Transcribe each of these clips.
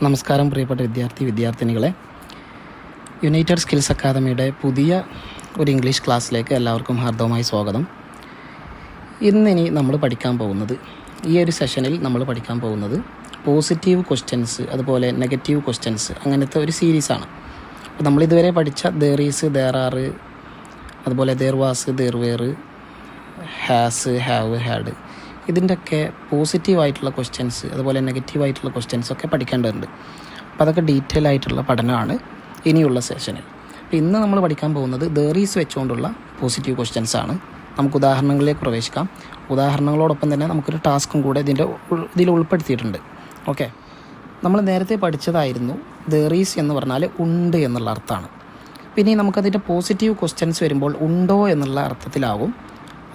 നമസ്കാരം പ്രിയപ്പെട്ട വിദ്യാർത്ഥിനികളെ. United skills അക്കാദമിയുടെ പുതിയ ഒരു ഇംഗ്ലീഷ് ക്ലാസ്സിലേക്ക് എല്ലാവർക്കും ഹാർദവമായി സ്വാഗതം. ഇന്നിനി നമ്മൾ പഠിക്കാൻ പോകുന്നത്, ഈ ഒരു സെഷനിൽ നമ്മൾ പഠിക്കാൻ പോകുന്നത് പോസിറ്റീവ് ക്വസ്റ്റ്യൻസ്, അതുപോലെ നെഗറ്റീവ് ക്വസ്റ്റ്യൻസ്, അങ്ങനത്തെ ഒരു സീരീസാണ്. അപ്പോൾ നമ്മളിതുവരെ പഠിച്ച ദെയർ ഈസ്, ദെയർ ആർ, അതുപോലെ there was, there were, has, have, had, ഇതിൻ്റെയൊക്കെ പോസിറ്റീവായിട്ടുള്ള ക്വസ്റ്റ്യൻസ്, അതുപോലെ നെഗറ്റീവായിട്ടുള്ള ക്വസ്റ്റ്യൻസൊക്കെ പഠിക്കേണ്ടതുണ്ട്. അപ്പോൾ അതൊക്കെ ഡീറ്റെയിൽ ആയിട്ടുള്ള പഠനമാണ് ഇനിയുള്ള സെഷനിൽ. അപ്പോൾ ഇന്ന് നമ്മൾ പഠിക്കാൻ പോകുന്നത് ദെയർ ഈസ് വെച്ചുകൊണ്ടുള്ള പോസിറ്റീവ് ക്വസ്റ്റ്യൻസ് ആണ്. നമുക്ക് ഉദാഹരണങ്ങളിലേക്ക് പ്രവേശിക്കാം. ഉദാഹരണങ്ങളോടൊപ്പം തന്നെ നമുക്കൊരു ടാസ്കും കൂടെ ഇതിൽ ഉൾപ്പെടുത്തിയിട്ടുണ്ട്. ഓക്കെ, നമ്മൾ നേരത്തെ പഠിച്ചതായിരുന്നു ദെയർ ഈസ് എന്ന് പറഞ്ഞാൽ ഉണ്ട് എന്നുള്ള അർത്ഥമാണ്. പിന്നെ നമുക്കതിൻ്റെ പോസിറ്റീവ് ക്വസ്റ്റ്യൻസ് വരുമ്പോൾ ഉണ്ടോ എന്നുള്ള അർത്ഥത്തിലാവും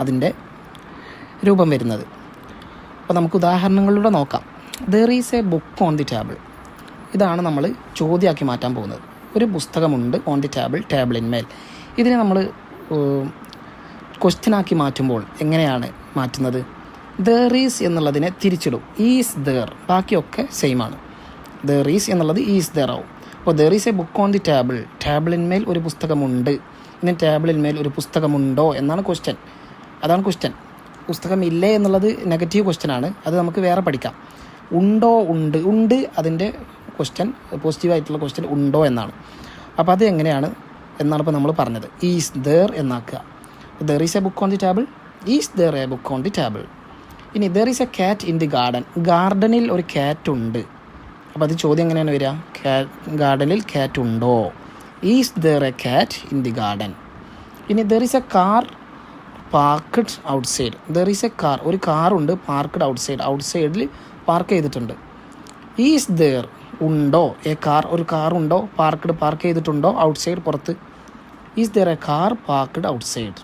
അതിൻ്റെ രൂപം വരുന്നത്. അപ്പോൾ നമുക്ക് ഉദാഹരണങ്ങളിലൂടെ നോക്കാം. There is a book on the table. ഇതാണ് നമ്മൾ ചോദ്യമാക്കി മാറ്റാൻ പോകുന്നത്. ഒരു പുസ്തകമുണ്ട് ഓൺ ദി ടേബിൾ, ടേബിളിന്മേൽ. ഇതിനെ നമ്മൾ ക്വസ്റ്റ്യനാക്കി മാറ്റുമ്പോൾ എങ്ങനെയാണ് മാറ്റുന്നത്? ദെയർ ഈസ് എന്നുള്ളതിനെ തിരിച്ചിടും. ഈസ് ദെയർ, ബാക്കിയൊക്കെ സെയിം ആണ്. ദെയർ ഈസ് എന്നുള്ളത് ഈസ് ദെയർ ആവും. അപ്പോൾ there is a book on the table, ടേബിളിന്മേൽ ഒരു പുസ്തകമുണ്ട്. ഇനി ടേബിളിന്മേൽ ഒരു പുസ്തകമുണ്ടോ എന്നാണ് ക്വസ്റ്റ്യൻ. അതാണ് ക്വസ്റ്റ്യൻ. പുസ്തകമില്ലേ എന്നുള്ളത് നെഗറ്റീവ് ക്വസ്റ്റ്യനാണ്, അത് നമുക്ക് വേറെ പഠിക്കാം. ഉണ്ടോ, ഉണ്ട് അതിൻ്റെ ക്വസ്റ്റ്യൻ, പോസിറ്റീവായിട്ടുള്ള ക്വസ്റ്റ്യൻ ഉണ്ടോ എന്നാണ്. അപ്പോൾ അത് എങ്ങനെയാണ് എന്നാണ് ഇപ്പോൾ നമ്മൾ പറഞ്ഞത്. ഈസ് ദെയർ എന്നാക്കുക. There is a book on the table, is there a book on the table. ഇനി there is a cat in the garden, ഗാർഡനിൽ ഒരു ക്യാറ്റ് ഉണ്ട്. അപ്പോൾ അത് ചോദ്യം എങ്ങനെയാണ് വരിക? ഗാർഡനിൽ ക്യാറ്റ് ഉണ്ടോ? Is there a cat in the garden. ഇനി there is a car parked outside. There is a car, ഒരു കാറുണ്ട്, പാർക്ക്ഡ് ഔട്ട്സൈഡ്, ഔട്ട്സൈഡിൽ പാർക്ക് ചെയ്തിട്ടുണ്ട്. ഈസ് ദെയർ, ഉണ്ടോ, എ കാർ, ഒരു കാറുണ്ടോ, പാർക്ക് ചെയ്തിട്ടുണ്ടോ ഔട്ട്സൈഡ്, പുറത്ത്. Is there a car parked outside.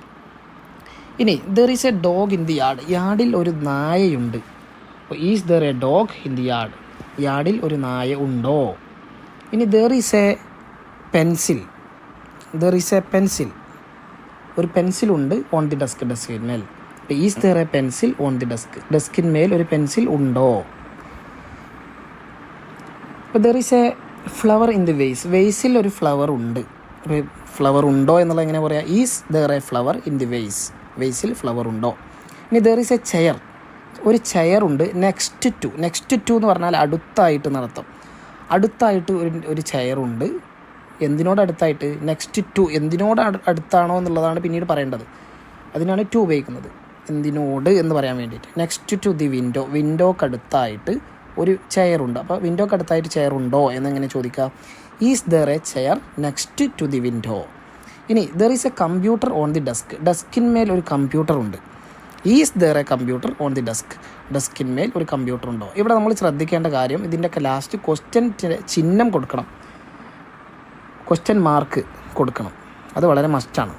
ഇനി there is a dog in the yard, യാർഡിൽ ഒരു നായയുണ്ട്. അപ്പോൾ is there a dog in the yard, യാർഡിൽ ഒരു നായ ഉണ്ടോ? ഇനി there is a pencil, there is a pencil, ഒരു പെൻസിലുണ്ട് ഓൺ ദി ഡെസ്ക്, ഡെസ്കിന്മേൽ. അപ്പോൾ is there a pencil on the desk, ഡെസ്കിന്മേൽ ഒരു പെൻസിൽ ഉണ്ടോ? അപ്പോൾ there is a flower in the vase, വെയ്സിൽ ഒരു ഫ്ലവർ ഉണ്ട്. ഒരു ഫ്ലവർ ഉണ്ടോ എന്നുള്ളത് എങ്ങനെ പറയാം? Is there a flower in the vase, വെയ്സിൽ ഫ്ലവർ ഉണ്ടോ? ഇനി ദെർ ഈസ് എ ചെയർ, ഒരു ചെയർ ഉണ്ട് നെക്സ്റ്റ് ടു, നെക്സ്റ്റ് ടു എന്ന് പറഞ്ഞാൽ അടുത്തായിട്ട് നടത്തും. അടുത്തായിട്ട് ഒരു ചെയറുണ്ട്. എന്തിനോട് അടുത്തായിട്ട്? നെക്സ്റ്റ് ടു, എന്തിനോട് അടുത്താണോ എന്നുള്ളതാണ് പിന്നീട് പറയേണ്ടത്. അതിനാണ് ടു ഉപയോഗിക്കുന്നത്, എന്തിനോട് എന്ന് പറയാൻ വേണ്ടിയിട്ട്. നെക്സ്റ്റ് ടു ദി വിൻഡോ, വിൻഡോക്കടുത്തായിട്ട് ഒരു ചെയറുണ്ട്. അപ്പോൾ വിൻഡോക്കടുത്തായിട്ട് ചെയർ ഉണ്ടോ എന്നെങ്ങനെ ചോദിക്കാം? Is there a chair next to the window. ഇനി there is a computer on the desk, ഡെസ്കിന്മേൽ ഒരു കമ്പ്യൂട്ടർ ഉണ്ട്. Is there a computer on the desk, ഡെസ്കിന്മേൽ ഒരു കമ്പ്യൂട്ടർ ഉണ്ടോ? ഇവിടെ നമ്മൾ ശ്രദ്ധിക്കേണ്ട കാര്യം, ഇതിൻ്റെയൊക്കെ ലാസ്റ്റ് ക്വസ്റ്റ്യൻ ചിഹ്നം കൊടുക്കണം, ക്വസ്റ്റ്യൻ മാർക്ക് കൊടുക്കണം. അത് വളരെ മസ്റ്റാണ്.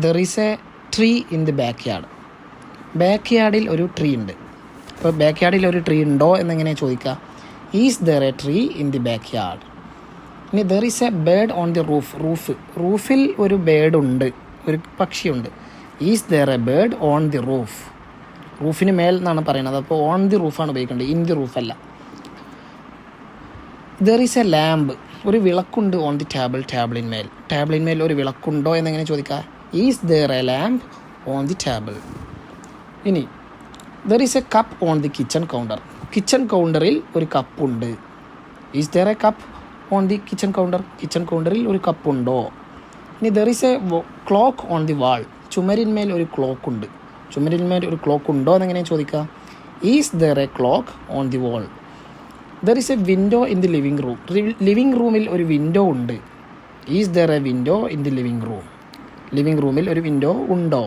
There is a tree in the back yard, back യാർഡിൽ ഒരു ട്രീ ഉണ്ട്. അപ്പോൾ ബാക്ക് യാർഡിൽ ഒരു ട്രീ ഉണ്ടോ എന്നെങ്ങനെ ചോദിക്കുക? Is there a tree in the back yard. ഇനി there is a bird on the roof, റൂഫിൽ ഒരു ബേർഡ് ഉണ്ട്, ഒരു പക്ഷിയുണ്ട്. Is there a bird on the roof, റൂഫിന് മേൽ എന്നാണ് പറയുന്നത്. അപ്പോൾ ഓൺ ദി റൂഫാണ് ഉപയോഗിക്കേണ്ടത്, ഇൻ ദി റൂഫല്ല. ദെർ ഈസ് എ ലാമ്പ്, ഒരു വിളക്കുണ്ട് ഓൺ ദി ടേബിൾ, ടേബിളിന്മേൽ ഒരു വിളക്കുണ്ടോ എന്നെങ്ങനെ ചോദിക്കുക? Is there a lamp on the table. ഇനി there is a cup on the kitchen counter, kitchen കൗണ്ടറിൽ ഒരു കപ്പുണ്ട്. Is there a cup on the kitchen counter, kitchen കൗണ്ടറിൽ ഒരു കപ്പുണ്ടോ? ഇനി there is a clock on the wall, ചുമരിന്മേൽ ഒരു ക്ലോക്ക് ഉണ്ട്. ചുമരിന്മേൽ ഒരു ക്ലോക്ക് ഉണ്ടോ എന്നെങ്ങനെ ചോദിക്കുക? Is there a clock on the wall. There is a window in the living room, living റൂമിൽ ഒരു വിൻഡോ ഉണ്ട്. Is there a window in the living room, living റൂമിൽ ഒരു വിൻഡോ ഉണ്ടോ?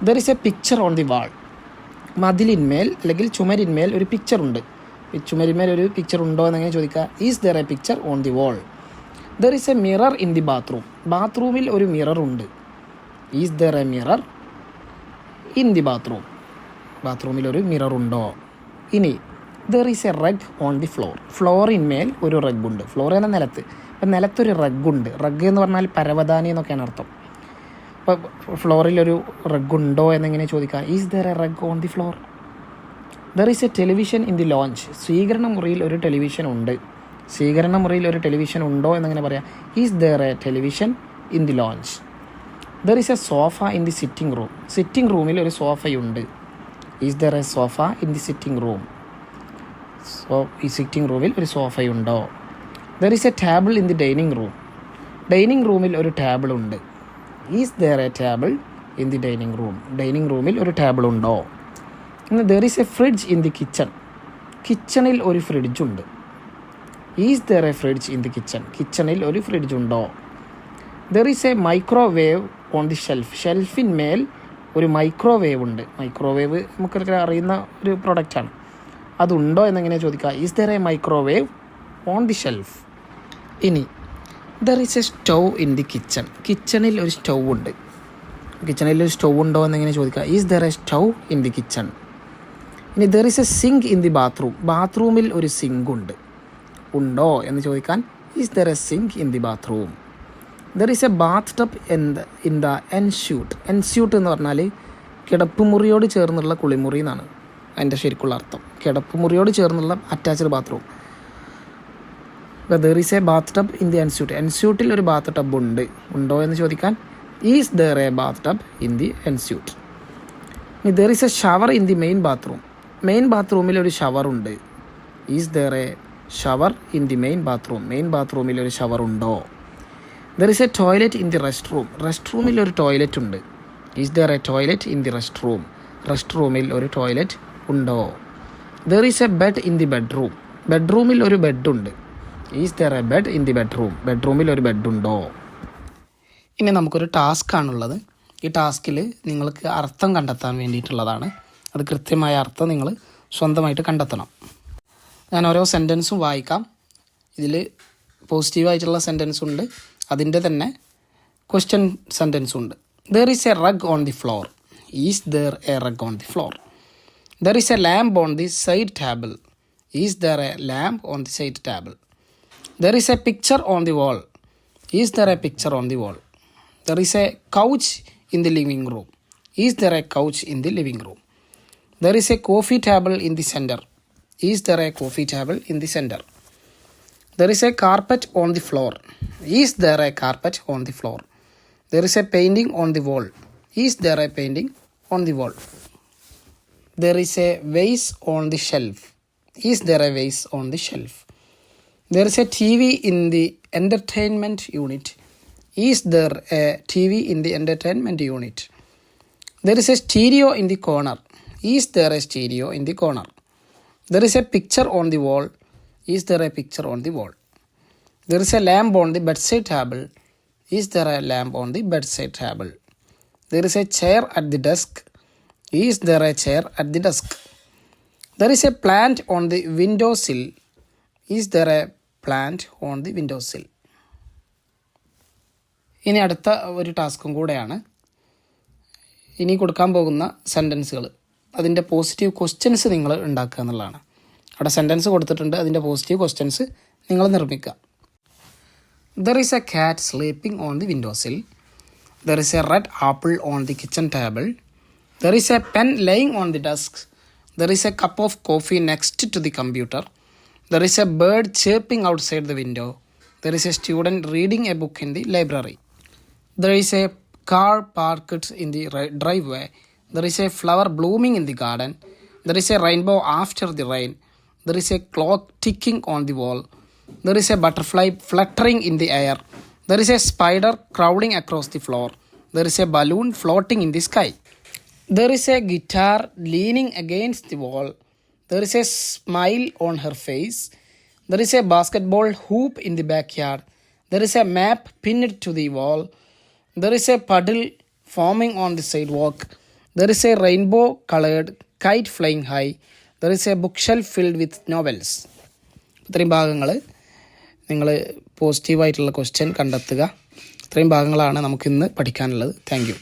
There is a picture on the wall, മതിലിന്മേൽ അല്ലെങ്കിൽ ചുമരിന്മേൽ ഒരു പിക്ചർ ഉണ്ട്. ചുമരിന്മേൽ ഒരു പിക്ചർ ഉണ്ടോ എന്നെങ്ങനെ ചോദിക്കുക? Is there a picture on the wall. There is a mirror in the bathroom, ബാത്റൂമിൽ ഒരു മിറർ ഉണ്ട്. Is there a mirror in the bathroom, ബാത്റൂമിൽ ഒരു മിറർ ഉണ്ടോ? ഇനി there is a rug on the floor, ഫ്ലോറിന്മേൽ ഒരു റഗ്ഗുണ്ട്. ഫ്ലോർ എന്ന നിലത്ത്, അപ്പം നിലത്തൊരു റഗ്ഗുണ്ട്. റഗ് എന്ന് പറഞ്ഞാൽ പരവതാനി എന്നൊക്കെയാണ് അർത്ഥം. അപ്പോൾ ഫ്ലോറിലൊരു റഗ്ഗുണ്ടോ എന്നെങ്ങനെ ചോദിക്കുക? Is there a rug on the floor. There is a television in the lounge. സ്വീകരണ മുറിയിൽ ഒരു ടെലിവിഷൻ ഉണ്ട്. സ്വീകരണ മുറിയിൽ ഒരു ടെലിവിഷൻ ഉണ്ടോ എന്നിങ്ങനെ പറയാം. Is there a television in the lounge. There is a sofa in the sitting room. Sitting റൂമിൽ ഒരു സോഫയുണ്ട്. Is there a sofa in the sitting room. ഈ സിറ്റിംഗ് റൂമിൽ ഒരു സോഫയുണ്ടോ? There is a table in the dining room. Dining റൂമിൽ ഒരു table ഉണ്ട്. Is there a table in the dining room. Dining റൂമിൽ ഒരു ടേബിൾ ഉണ്ടോ? There is a fridge in the kitchen. കിച്ചണിൽ ഒരു ഫ്രിഡ്ജുണ്ട്. Is there a fridge in the kitchen. കിച്ചണിൽ ഒരു ഫ്രിഡ്ജ് ഉണ്ടോ? There is a microwave on the shelf. ഷെൽഫിന്മേൽ ഒരു മൈക്രോവേവ് ഉണ്ട്. മൈക്രോവേവ് നമുക്കൊക്കെ അറിയുന്ന ഒരു പ്രൊഡക്റ്റാണ്. അതുണ്ടോ എന്നെങ്ങനെ ചോദിക്കുക? Is there a microwave on the shelf. ഇനി there is a stove in the kitchen. കിച്ചണിൽ ഒരു സ്റ്റൗ ഉണ്ട്. കിച്ചണിൽ ഒരു സ്റ്റൗ ഉണ്ടോ എന്നെങ്ങനെ ചോദിക്കുക? Is there a stove in the kitchen. ഇനി there is a sink in the bathroom. ബാത്റൂമിൽ ഒരു സിങ്ക് ഉണ്ട്. ഉണ്ടോ എന്ന് ചോദിക്കാൻ is there a sink in the bathroom. There is a bathtub in the ensuite. Ensuite എന്ന് പറഞ്ഞാൽ കിടപ്പുമുറിയോട് ചേർന്നുള്ള കുളിമുറി എന്നാണ് അതിൻ്റെ ശരിക്കുള്ള അർത്ഥം. കിടപ്പുമുറിയോട് ചേർന്നുള്ള attached bathroom. There is a bathtub in the ensuite. എൻസ്യൂട്ടിൽ ഒരു ബാത്ത് ടബ് ഉണ്ട്. ഉണ്ടോ എന്ന് ചോദിക്കാൻ is there a bathtub in the ensuite. ഇനി there is a shower in the main bathroom. Main ബാത്റൂമിൽ ഒരു ഷവർ ഉണ്ട്. Is there a shower in the main bathroom. Main ബാത്റൂമിൽ ഒരു ഷവർ ഉണ്ടോ? There is a toilet in the rest room. Rest റൂമിൽ ഒരു toilet ഉണ്ട്. Is there a toilet in the rest room. Rest റൂമിൽ ഒരു ടോയ്ലറ്റ് ഉണ്ടോ? There is a bed in the bedroom. ബെഡ്റൂമിൽ ഒരു ബെഡുണ്ട്. Is there a bed in the bedroom. ബെഡ്റൂമിൽ ഒരു ബെഡുണ്ടോ? ഇനി നമുക്കൊരു ടാസ്ക്കാണുള്ളത്. ഈ ടാസ്കിൽ നിങ്ങൾക്ക് അർത്ഥം കണ്ടെത്താൻ വേണ്ടിയിട്ടുള്ളതാണ്. അത് കൃത്യമായ അർത്ഥം നിങ്ങൾ സ്വന്തമായിട്ട് കണ്ടെത്തണം. ഞാൻ ഓരോ സെൻറ്റൻസും വായിക്കാം. ഇതിൽ പോസിറ്റീവായിട്ടുള്ള സെൻറ്റൻസ് ഉണ്ട്, അതിൻ്റെ തന്നെ ക്വസ്റ്റ്യൻ സെൻറ്റൻസും ഉണ്ട്. There is a rug on the floor. Is there A rug on the floor. There is a lamp on the side table. Is there A lamp on the side table. There is a picture on the wall. Is there A picture on the wall. There is A couch in the living room. Is there A couch in the living room. There is A coffee table in the centre. Is there a coffee table in the centre. There is a carpet on the floor. Is there a carpet on the floor. There is a painting on the wall. Is there a painting on the wall. There is a vase on the shelf. Is there a vase on the shelf. There is a T V in the entertainment unit. Is there a T V in the entertainment unit. There is A stereo in the corner. Is there A stereo in the corner. There is a picture on the wall. Is there a picture on the wall? There is a lamp on the bedside table. Is there a lamp on the bedside table? There is a chair at the desk. Is there a chair at the desk? There is a plant on the windowsill. Is there a plant on the windowsill? ഇനി അടുത്ത ഒരു ടാസ്കും കൂടെയാണ്. ഇനി കൊടുക്കാൻ പോകുന്ന സെൻറ്റൻസുകൾ അതിൻ്റെ positive questions നിങ്ങൾ ഉണ്ടാക്കുക എന്നുള്ളതാണ്. അവിടെ സെൻറ്റൻസ് കൊടുത്തിട്ടുണ്ട്, അതിൻ്റെ പോസിറ്റീവ് ക്വസ്റ്റ്യൻസ് നിങ്ങൾ നിർമ്മിക്കുക. There is a cat sleeping on the windowsill. There is a red apple on the kitchen table. There is a pen laying on the desk. There is a cup of coffee next to the computer. There is a bird chirping outside the window. There is a student reading a book in the library. There is a car parked in the driveway. There is a flower blooming in the garden. There is a rainbow after the rain. There is a clock ticking on the wall. There is a butterfly fluttering in the air. There is a spider crawling across the floor. There is a balloon floating in the sky. There is a guitar leaning against the wall. There is a smile on her face. There is a basketball hoop in the backyard. There is a map pinned to the wall. There is a puddle forming on the sidewalk. There is a rainbow-colored kite flying high. There is a bookshelf filled with novels. ഇത്രയും ഭാഗങ്ങൾ നിങ്ങൾ പോസിറ്റീവായിട്ടുള്ള question കണ്ടെത്തുക. ഇത്രയും ഭാഗങ്ങളാണ് നമുക്കിന്ന് പഠിക്കാനുള്ളത്. Thank you.